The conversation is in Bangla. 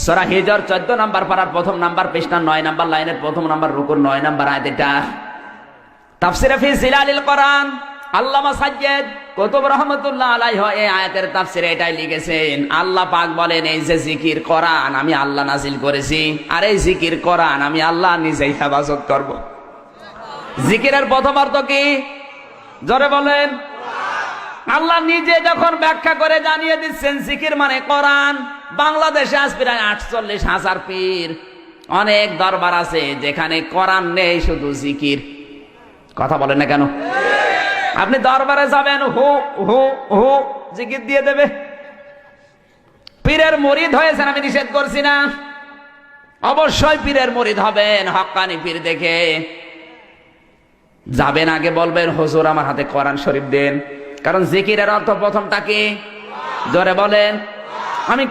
সূরা হিজর 14 নম্বর পারার প্রথম নাম্বার পৃষ্ঠা 9 নম্বর লাইনের প্রথম নাম্বার রুকুর 9 নম্বর আয়াত। এটা তাফসীরে ফি জিলালিল কোরআন আল্লামা সাজ্জাদ কুতুব রাহমাতুল্লাহ আলাইহি এই আয়াতের তাফসীরে এটাই লিখেছেন। আল্লাহ পাক বলেন, এই যে জিকির কোরআন আমি আল্লাহ নাজিল করেছি, আর এই জিকির কোরআন আমি আল্লাহ নিজেই হেফাজত করব। জিকিরের প্রথম অর্থ কি? জোরে বলেন। আল্লাহ নিজে যখন ব্যাখ্যা করে জানিয়ে দিচ্ছেন জিকির মানে কোরআন। বাংলাদেশে আজ প্রায় 48,000 পীর, অনেক দরবার আছে যেখানে কোরআন নেই, শুধু জিকির। কথা বলেন না কেন? আপনি দরবারে যাবেন, হু হু হু জিকির দিয়ে দেবে। পীরের মুরিদ হয়েছেন, আমি নিষেধ করছি না, অবশ্যই পীরের মুরিদ হবেন, হক্কানি পীর দেখে যাবেন। আগে বলবেন, হুজুর আমার হাতে কোরআন শরীফ দেন। কারণ জিকিরের অর্থ প্রথমটা কি? জোরে বলেন। আমি